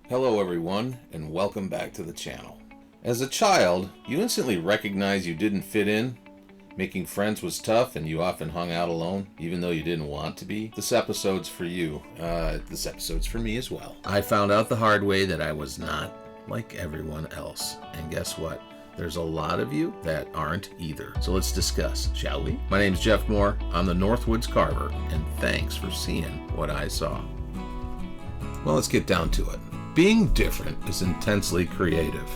Hello everyone, and welcome back to the channel. As a child, you instantly recognized you didn't fit in. Making friends was tough and you often hung out alone, even though you didn't want to be. This episode's for you. This episode's for me as well. I found out the hard way that I was not like everyone else. And guess what? There's a lot of you that aren't either. So let's discuss, shall we? My name's Jeff Mohr. I'm the Northwoods Carver, and thanks for seeing what I saw. Well, let's get down to it. Being different is intensely creative.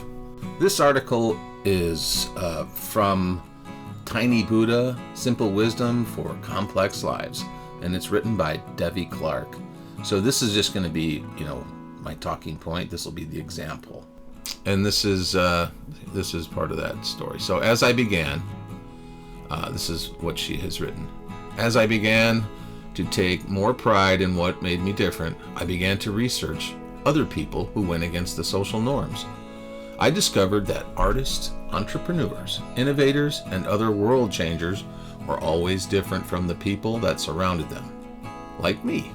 This article is from Tiny Buddha, Simple Wisdom for Complex Lives, and it's written by Devi Clark. So this is just going to be, my talking point. This will be the example. And this is part of that story. So as I began, this is what she has written. As I began to take more pride in what made me different, I began to research other people who went against the social norms. I discovered that artists, entrepreneurs, innovators, and other world changers were always different from the people that surrounded them. Like me,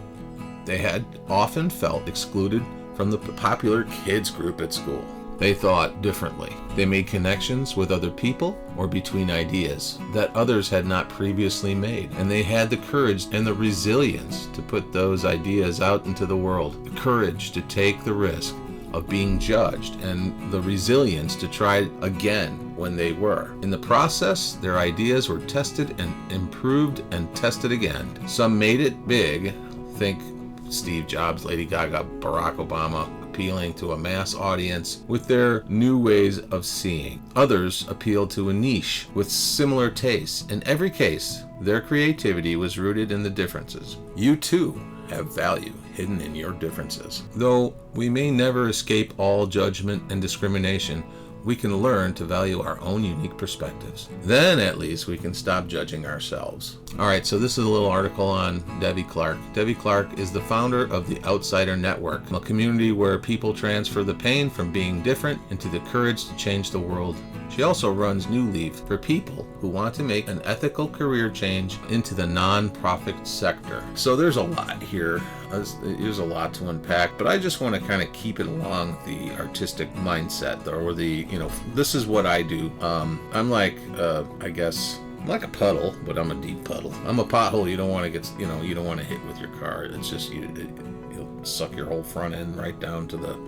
they had often felt excluded from the popular kids group at school. They thought differently. They made connections with other people or between ideas that others had not previously made. And they had the courage and the resilience to put those ideas out into the world. The courage to take the risk of being judged and the resilience to try again when they were. In the process, their ideas were tested and improved and tested again. Some made it big. Think Steve Jobs, Lady Gaga, Barack Obama, appealing to a mass audience with their new ways of seeing. Others appealed to a niche with similar tastes. In every case, their creativity was rooted in the differences. You too have value hidden in your differences. Though we may never escape all judgment and discrimination, we can learn to value our own unique perspectives. Then at least we can stop judging ourselves. All right, so this is a little article on Devi Clark. Devi Clark is the founder of the Outsider Network, a community where people transfer the pain from being different into the courage to change the world. She also runs New Leaf for people who want to make an ethical career change into the non-profit sector. So there's a lot here. There's a lot to unpack, but I just want to kind of keep it along the artistic mindset, or this is what I do. I'm like, I guess, I'm like a puddle, but I'm a deep puddle. I'm a pothole you don't want to get, you don't want to hit with your car. It's just, you'll suck your whole front end right down to the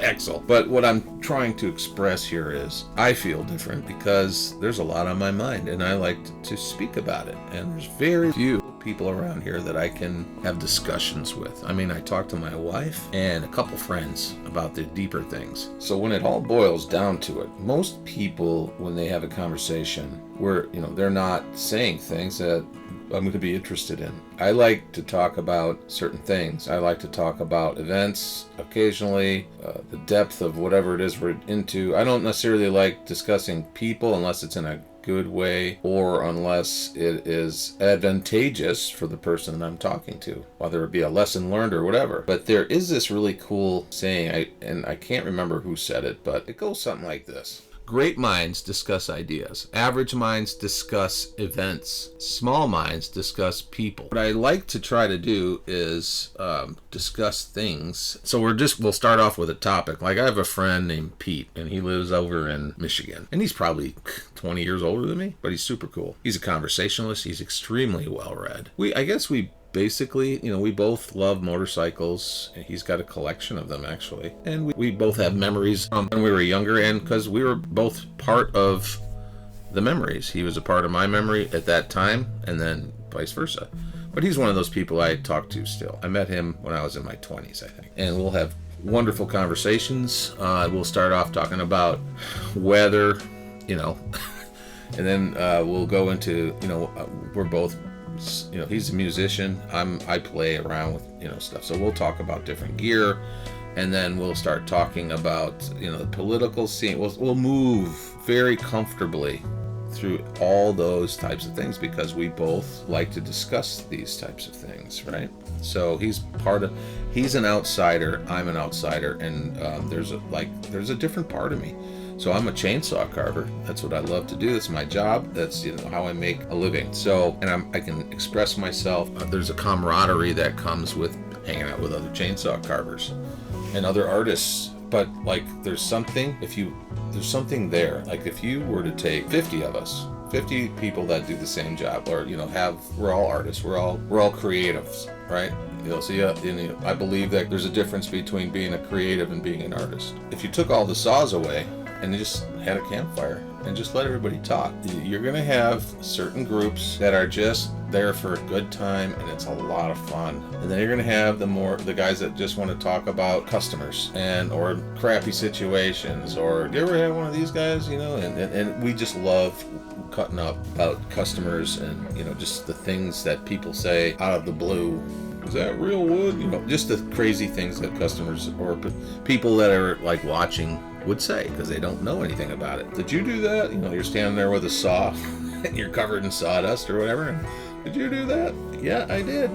axle. But what I'm trying to express here is I feel different because there's a lot on my mind and I like to speak about it. And there's very few people around here that I can have discussions with. I mean, I talk to my wife and a couple friends about the deeper things. So when it all boils down to it, most people, when they have a conversation where, they're not saying things that I'm going to be interested in. I like to talk about certain things. I like to talk about events occasionally, the depth of whatever it is we're into. I don't necessarily like discussing people unless it's in a good way or unless it is advantageous for the person I'm talking to, whether it be a lesson learned or whatever. But there is this really cool saying, and I can't remember who said it, but it goes something like this. Great minds discuss ideas. Average minds discuss events. Small minds discuss people. What I like to try to do is discuss things. So we'll start off with a topic. Like I have a friend named Pete, and he lives over in Michigan. And he's probably 20 years older than me, but he's super cool. He's a conversationalist. He's extremely well-read. I guess we basically, we both love motorcycles. He's got a collection of them, actually. And we both have memories from when we were younger, and because we were both part of the memories. He was a part of my memory at that time, and then vice versa. But he's one of those people I talk to still. I met him when I was in my 20s, I think. And we'll have wonderful conversations. We'll start off talking about weather, and then we'll go into, we're both, he's a musician. I play around with, stuff. So we'll talk about different gear, and then we'll start talking about, the political scene. We'll move very comfortably through all those types of things because we both like to discuss these types of things, right? So he's an outsider. I'm an outsider, and there's a different part of me. So I'm a chainsaw carver. That's what I love to do. That's my job. That's how I make a living. So, and I can express myself. There's a camaraderie that comes with hanging out with other chainsaw carvers. and other artists. But like there's something there. Like if you were to take 50 of us, 50 people that do the same job, or we're all artists, we're all creatives, right? So I believe that there's a difference between being a creative and being an artist. If you took all the saws away and you just had a campfire and just let everybody talk, you're going to have certain groups that are just there for a good time, and it's a lot of fun. And then you're going to have the guys that just want to talk about customers or crappy situations, or do you ever have one of these guys, and we just love cutting up about customers and just the things that people say out of the blue. Is that real wood? Just the crazy things that customers or people that are like watching would say, because they don't know anything about it. Did you do that? You're standing there with a saw and you're covered in sawdust or whatever. And, did you do that? Yeah, I did.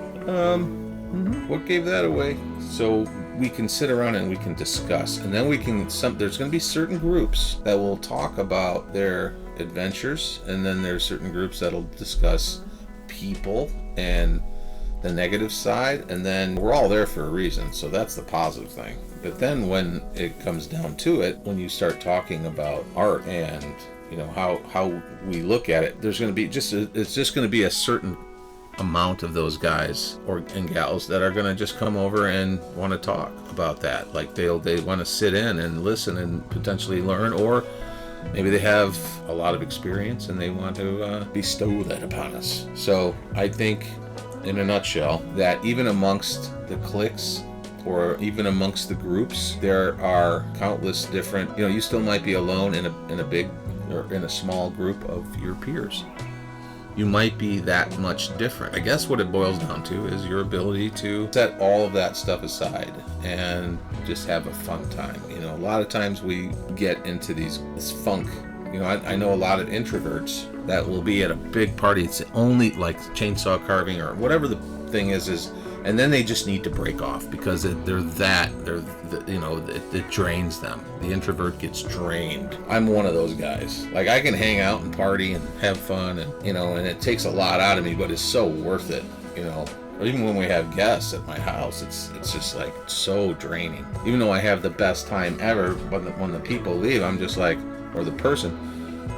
What gave that away? So we can sit around and we can discuss, and then there's going to be certain groups that will talk about their adventures, and then there's certain groups that'll discuss people and the negative side, and then we're all there for a reason, so that's the positive thing. But then when it comes down to it, when you start talking about art and how we look at it, there's going to be it's just going to be a certain amount of those guys and gals that are going to just come over and want to talk about that. Like they want to sit in and listen and potentially learn, or maybe they have a lot of experience and they want to bestow that upon us. So I think, in a nutshell, that even amongst the cliques or even amongst the groups, there are countless different, you still might be alone in a big or in a small group of your peers. You might be that much different. I guess what it boils down to is your ability to set all of that stuff aside and just have a fun time. A lot of times we get into this funk. I know a lot of introverts that will be at a big party. It's only like chainsaw carving or whatever the thing is, and then they just need to break off because it drains them. The introvert gets drained. I'm one of those guys. Like I can hang out and party and have fun, and and it takes a lot out of me, but it's so worth it. Even when we have guests at my house, it's just like so draining. Even though I have the best time ever, when the people leave, I'm just like, or the person,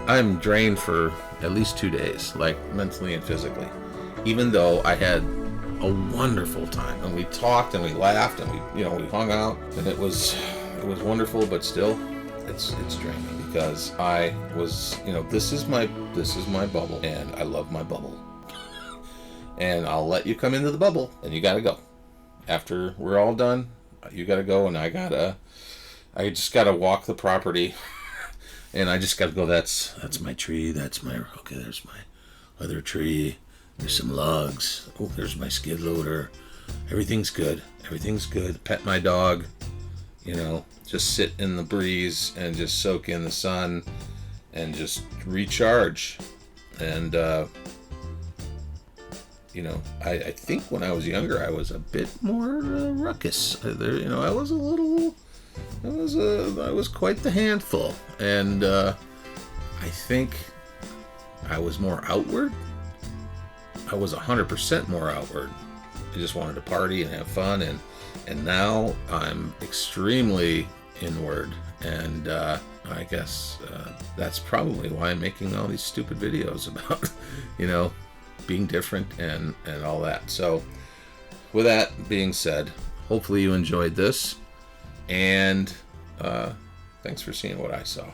I'm drained for at least 2 days, like mentally and physically. Even though I had a wonderful time and we talked and we laughed and we hung out, and it was wonderful, but still it's draining because I was, this is my bubble, and I love my bubble. And I'll let you come into the bubble, and you got to go. After we're all done, you got to go, and I just got to walk the property, and I just got to go, that's my tree, there's my other tree, there's some logs, there's my skid loader, everything's good, pet my dog, just sit in the breeze and just soak in the sun and just recharge. And I think when I was younger, I was a bit more ruckus. I was quite the handful, and I think I was more outward. I was 100% more outward. I just wanted to party and have fun, and now I'm extremely inward, and I guess that's probably why I'm making all these stupid videos about, being different and all that. So with that being said, hopefully you enjoyed this, and thanks for seeing what I saw.